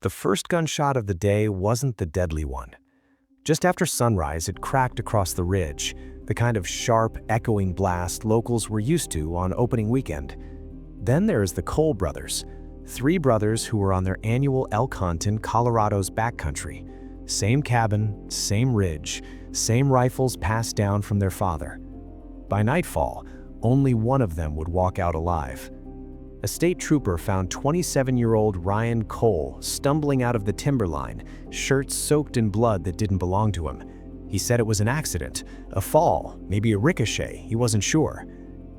The first gunshot of the day wasn't the deadly one. Just after sunrise, it cracked across the ridge, the kind of sharp, echoing blast locals were used to on opening weekend. Then there's the Cole brothers, three brothers who were on their annual elk hunt in Colorado's backcountry. Same cabin, same ridge, same rifles passed down from their father. By nightfall, only one of them would walk out alive. A state trooper found 27-year-old Ryan Cole stumbling out of the timberline, shirt soaked in blood that didn't belong to him. He said it was an accident, a fall, maybe a ricochet, he wasn't sure.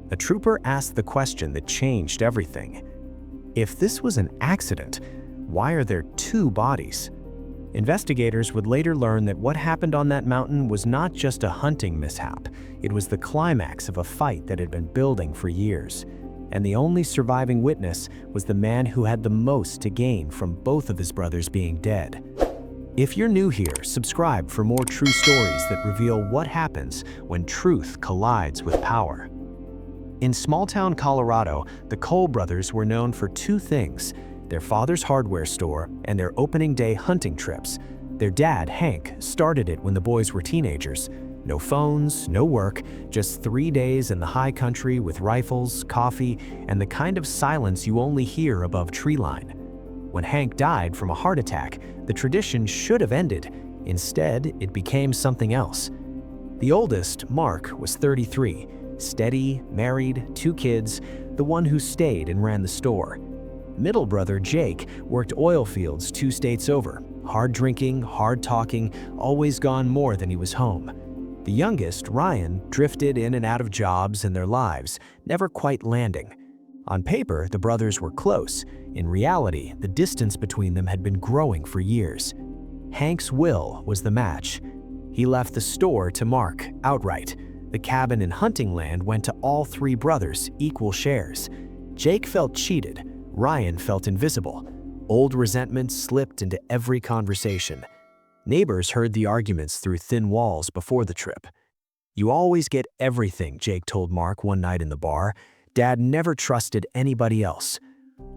A trooper asked the question that changed everything. If this was an accident, why are there two bodies? Investigators would later learn that what happened on that mountain was not just a hunting mishap, it was the climax of a fight that had been building for years. And the only surviving witness was the man who had the most to gain from both of his brothers being dead. If you're new here, subscribe for more true stories that reveal what happens when truth collides with power. In small-town Colorado, the Cole brothers were known for two things: their father's hardware store and their opening day hunting trips. Their dad, Hank, started it when the boys were teenagers. No phones, no work, just 3 days in the high country with rifles, coffee, and the kind of silence you only hear above treeline. When Hank died from a heart attack, the tradition should have ended. Instead, it became something else. The oldest, Mark, was 33, steady, married, 2 kids, the one who stayed and ran the store. Middle brother, Jake, worked oil fields 2 states over, hard drinking, hard talking, always gone more than he was home. The youngest, Ryan, drifted in and out of jobs in their lives, never quite landing. On paper, the brothers were close. In reality, the distance between them had been growing for years. Hank's will was the match. He left the store to Mark outright. The cabin and hunting land went to all 3 brothers, equal shares. Jake felt cheated. Ryan felt invisible. Old resentment slipped into every conversation. Neighbors heard the arguments through thin walls before the trip. "You always get everything," Jake told Mark one night in the bar. "Dad never trusted anybody else."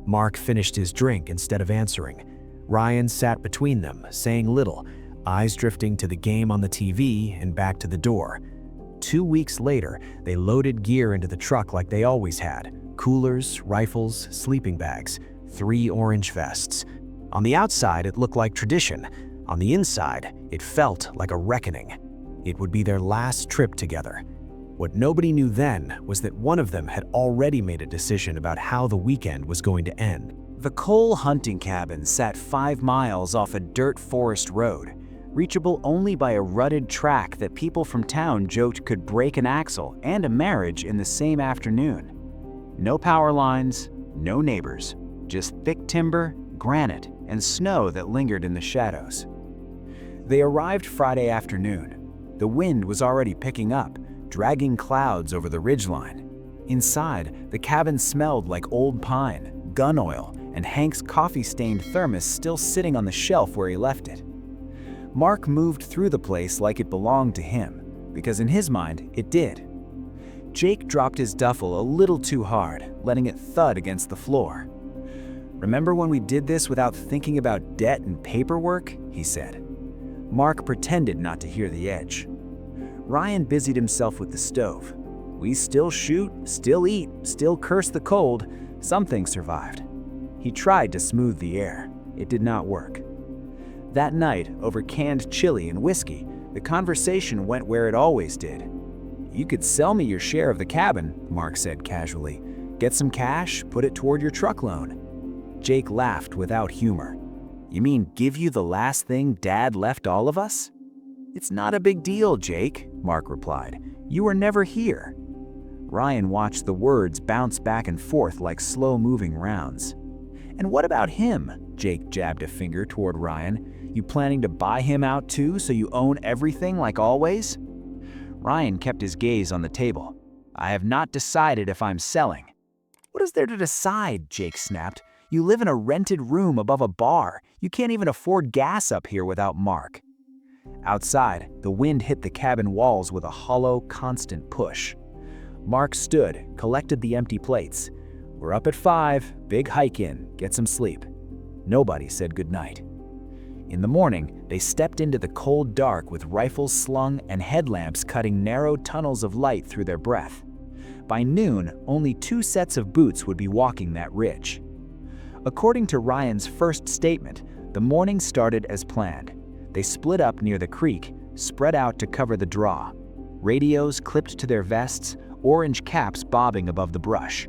Mark finished his drink instead of answering. Ryan sat between them, saying little, eyes drifting to the game on the TV and back to the door. 2 weeks later, they loaded gear into the truck like they always had: coolers, rifles, sleeping bags, 3 orange vests. On the outside, it looked like tradition. On the inside, it felt like a reckoning. It would be their last trip together. What nobody knew then was that one of them had already made a decision about how the weekend was going to end. The Cole hunting cabin sat 5 miles off a dirt forest road, reachable only by a rutted track that people from town joked could break an axle and a marriage in the same afternoon. No power lines, no neighbors, just thick timber, granite, and snow that lingered in the shadows. They arrived Friday afternoon. The wind was already picking up, dragging clouds over the ridgeline. Inside, the cabin smelled like old pine, gun oil, and Hank's coffee-stained thermos still sitting on the shelf where he left it. Mark moved through the place like it belonged to him, because in his mind, it did. Jake dropped his duffel a little too hard, letting it thud against the floor. "Remember when we did this without thinking about debt and paperwork?" he said. Mark pretended not to hear the edge. Ryan busied himself with the stove. "We still shoot, still eat, still curse the cold. Something survived." He tried to smooth the air. It did not work. That night, over canned chili and whiskey, the conversation went where it always did. "You could sell me your share of the cabin," Mark said casually. "Get some cash, put it toward your truck loan." Jake laughed without humor. "You mean give you the last thing Dad left all of us?" "It's not a big deal, Jake," Mark replied. "You were never here." Ryan watched the words bounce back and forth like slow-moving rounds. "And what about him?" Jake jabbed a finger toward Ryan. "You planning to buy him out too, so you own everything like always?" Ryan kept his gaze on the table. "I have not decided if I'm selling." "What is there to decide?" Jake snapped. "You live in a rented room above a bar. You can't even afford gas up here without Mark." Outside, the wind hit the cabin walls with a hollow, constant push. Mark stood, collected the empty plates. "We're up at 5, big hike in, get some sleep." Nobody said goodnight. In the morning, they stepped into the cold dark with rifles slung and headlamps cutting narrow tunnels of light through their breath. By noon, only 2 sets of boots would be walking that ridge. According to Ryan's first statement, the morning started as planned. They split up near the creek, spread out to cover the draw. Radios clipped to their vests, orange caps bobbing above the brush.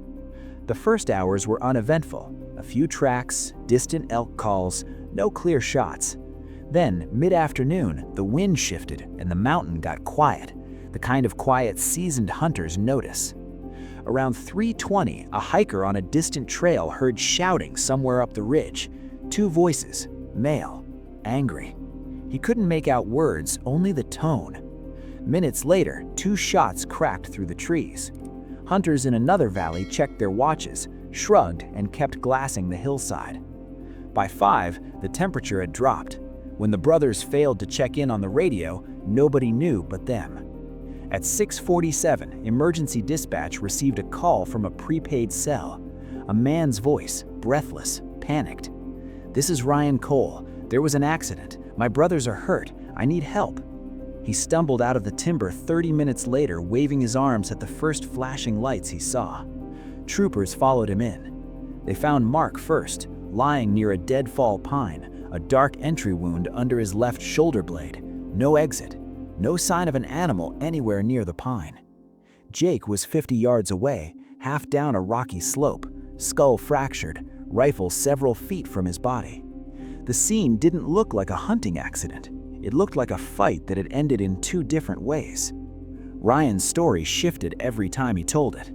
The first hours were uneventful. A few tracks, distant elk calls, no clear shots. Then, mid-afternoon, the wind shifted and the mountain got quiet, the kind of quiet seasoned hunters notice. Around 3:20, a hiker on a distant trail heard shouting somewhere up the ridge. 2 voices, male, angry. He couldn't make out words, only the tone. Minutes later, 2 shots cracked through the trees. Hunters in another valley checked their watches, shrugged, and kept glassing the hillside. By 5, the temperature had dropped. When the brothers failed to check in on the radio, nobody knew but them. At 6:47, emergency dispatch received a call from a prepaid cell. A man's voice, breathless, panicked. "This is Ryan Cole. There was an accident. My brothers are hurt. I need help." He stumbled out of the timber 30 minutes later, waving his arms at the first flashing lights he saw. Troopers followed him in. They found Mark first, lying near a deadfall pine, a dark entry wound under his left shoulder blade. No exit. No sign of an animal anywhere near the pine. Jake was 50 yards away, half down a rocky slope, skull fractured, rifle several feet from his body. The scene didn't look like a hunting accident. It looked like a fight that had ended in 2 different ways. Ryan's story shifted every time he told it.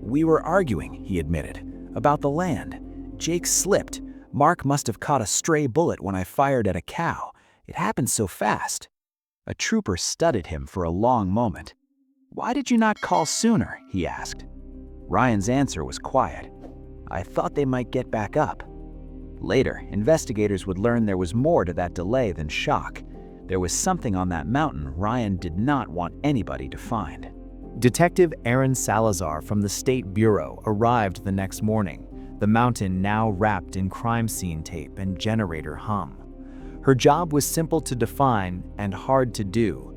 "We were arguing," he admitted, "about the land. Jake slipped. Mark must have caught a stray bullet when I fired at a cow. It happened so fast." A trooper studied him for a long moment. "Why did you not call sooner?" he asked. Ryan's answer was quiet. "I thought they might get back up." Later, investigators would learn there was more to that delay than shock. There was something on that mountain Ryan did not want anybody to find. Detective Aaron Salazar from the State Bureau arrived the next morning, the mountain now wrapped in crime scene tape and generator hum. Her job was simple to define and hard to do: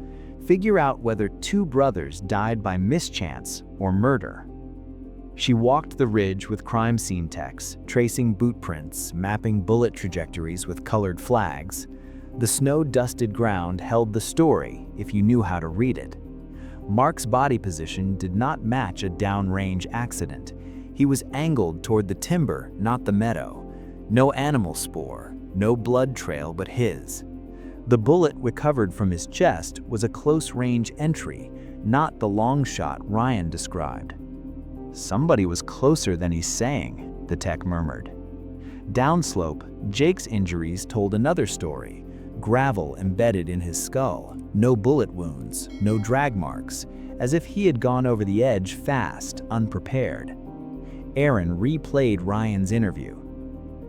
figure out whether 2 brothers died by mischance or murder. She walked the ridge with crime scene techs, tracing boot prints, mapping bullet trajectories with colored flags. The snow-dusted ground held the story if you knew how to read it. Mark's body position did not match a downrange accident. He was angled toward the timber, not the meadow. No animal spoor, no blood trail but his. The bullet recovered from his chest was a close-range entry, not the long shot Ryan described. "Somebody was closer than he's saying," the tech murmured. Downslope, Jake's injuries told another story. Gravel embedded in his skull, no bullet wounds, no drag marks, as if he had gone over the edge fast, unprepared. Aaron replayed Ryan's interview.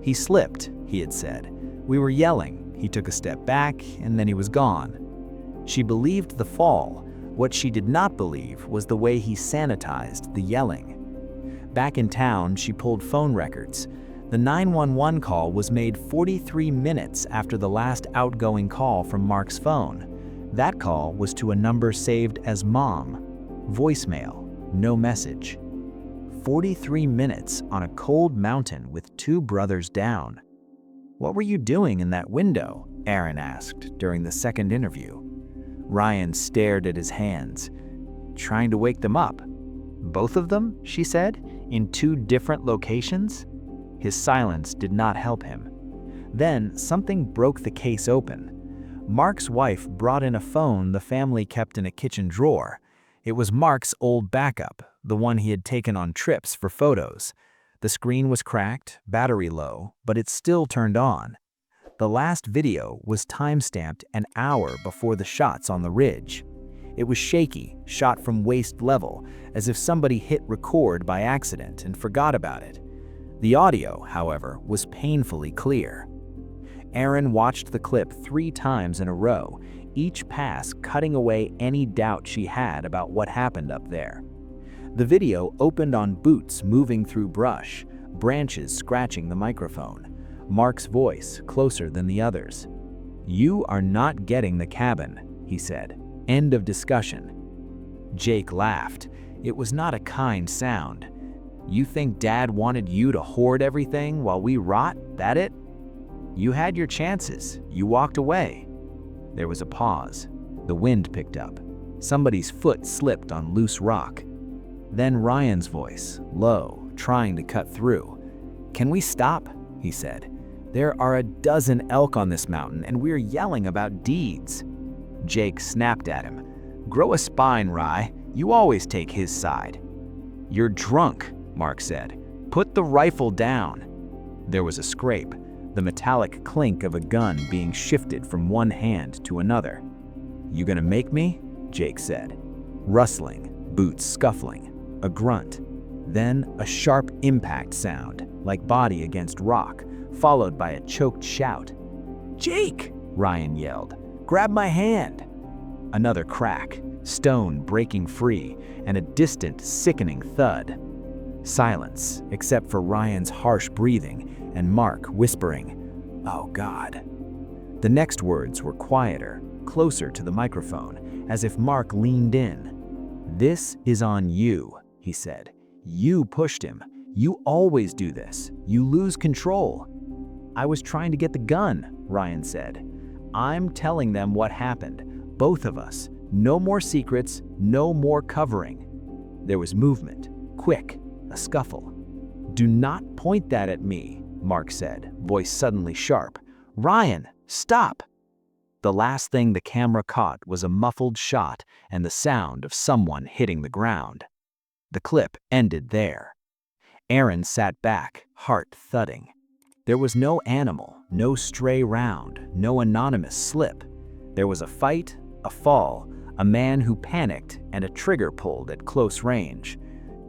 "He slipped," he had said. "We were yelling. He took a step back, and then he was gone." She believed the fall. What she did not believe was the way he sanitized the yelling. Back in town, she pulled phone records. The 911 call was made 43 minutes after the last outgoing call from Mark's phone. That call was to a number saved as Mom. Voicemail, no message. 43 minutes on a cold mountain with 2 brothers down. "What were you doing in that window?" Aaron asked during the second interview. Ryan stared at his hands. "Trying to wake them up." "Both of them?" she said, "in 2 different locations?" His silence did not help him. Then something broke the case open. Mark's wife brought in a phone the family kept in a kitchen drawer. It was Mark's old backup, the one he had taken on trips for photos. The screen was cracked, battery low, but it still turned on. The last video was time-stamped an hour before the shots on the ridge. It was shaky, shot from waist level, as if somebody hit record by accident and forgot about it. The audio, however, was painfully clear. Aaron watched the clip 3 times in a row, each pass cutting away any doubt she had about what happened up there. The video opened on boots moving through brush, branches scratching the microphone. Mark's voice closer than the others. "You are not getting the cabin," he said. "End of discussion." Jake laughed. It was not a kind sound. "You think Dad wanted you to hoard everything while we rot, that it? You had your chances. You walked away." There was a pause. The wind picked up. Somebody's foot slipped on loose rock. Then Ryan's voice, low, trying to cut through. "Can we stop?" he said. "There are a dozen elk on this mountain, and we're yelling about deeds." Jake snapped at him. "Grow a spine, Rye. You always take his side." "You're drunk," Mark said. "Put the rifle down." There was a scrape, the metallic clink of a gun being shifted from one hand to another. "You gonna make me?" Jake said. Rustling, boots scuffling, a grunt. Then a sharp impact sound, like body against rock, followed by a choked shout. "Jake!" Ryan yelled. "Grab my hand!" Another crack, stone breaking free, and a distant, sickening thud. Silence, except for Ryan's harsh breathing and Mark whispering, "Oh God." The next words were quieter, closer to the microphone, as if Mark leaned in. "This is on you," he said. "You pushed him. You always do this. You lose control." "I was trying to get the gun," Ryan said. "I'm telling them what happened. Both of us. No more secrets, no more covering." There was movement, quick, a scuffle. "Do not point that at me," Mark said, voice suddenly sharp. "Ryan, stop!" The last thing the camera caught was a muffled shot and the sound of someone hitting the ground. The clip ended there. Aaron sat back, heart thudding. There was no animal, no stray round, no anonymous slip. There was a fight, a fall, a man who panicked, and a trigger pulled at close range.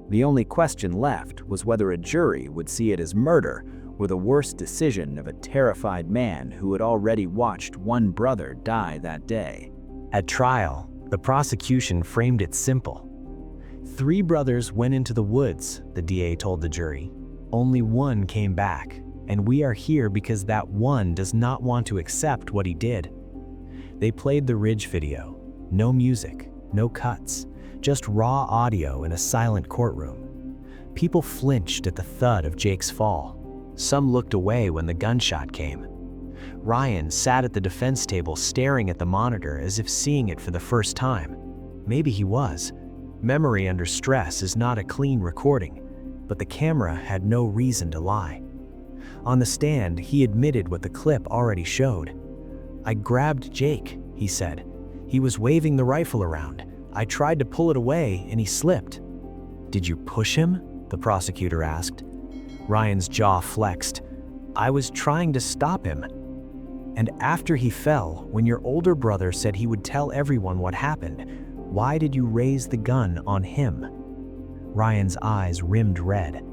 The only question left was whether a jury would see it as murder or the worst decision of a terrified man who had already watched one brother die that day. At trial, the prosecution framed it simple. 3 brothers went into the woods, the DA told the jury. Only one came back, and we are here because that one does not want to accept what he did. They played the Ridge video. No music, no cuts, just raw audio in a silent courtroom. People flinched at the thud of Jake's fall. Some looked away when the gunshot came. Ryan sat at the defense table staring at the monitor as if seeing it for the first time. Maybe he was. Memory under stress is not a clean recording, but the camera had no reason to lie. On the stand, he admitted what the clip already showed. "I grabbed Jake," he said. "He was waving the rifle around. I tried to pull it away and he slipped." "Did you push him?" the prosecutor asked. Ryan's jaw flexed. "I was trying to stop him." "And after he fell, when your older brother said he would tell everyone what happened, why did you raise the gun on him?" Ryan's eyes rimmed red.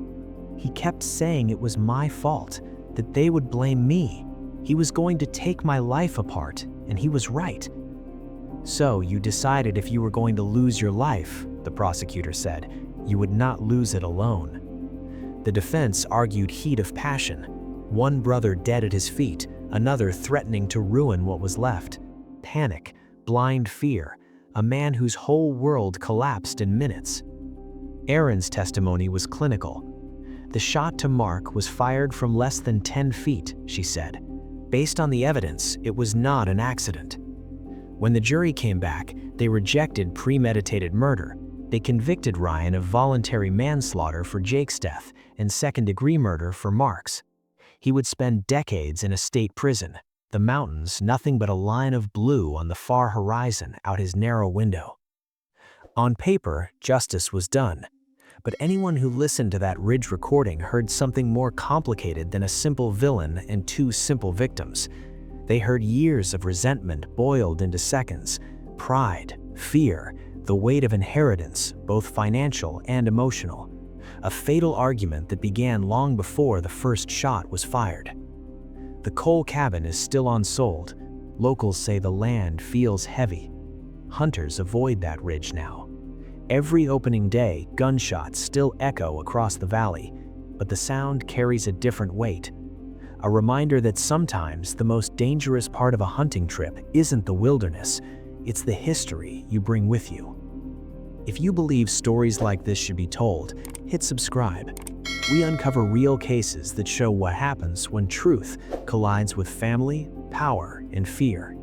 "He kept saying it was my fault, that they would blame me. He was going to take my life apart, and he was right." "So you decided if you were going to lose your life," the prosecutor said, "you would not lose it alone." The defense argued heat of passion. One brother dead at his feet, another threatening to ruin what was left. Panic, blind fear, a man whose whole world collapsed in minutes. Aaron's testimony was clinical. "The shot to Mark was fired from less than 10 feet, she said. Based on the evidence, it was not an accident." When the jury came back, they rejected premeditated murder. They convicted Ryan of voluntary manslaughter for Jake's death and second-degree murder for Mark's. He would spend decades in a state prison, the mountains nothing but a line of blue on the far horizon out his narrow window. On paper, justice was done. But anyone who listened to that Ridge recording heard something more complicated than a simple villain and 2 simple victims. They heard years of resentment boiled into seconds, pride, fear, the weight of inheritance, both financial and emotional. A fatal argument that began long before the first shot was fired. The coal cabin is still unsold. Locals say the land feels heavy. Hunters avoid that ridge now. Every opening day, gunshots still echo across the valley, but the sound carries a different weight. a reminder that sometimes the most dangerous part of a hunting trip isn't the wilderness, it's the history you bring with you. If you believe stories like this should be told, hit subscribe. We uncover real cases that show what happens when truth collides with family, power, and fear.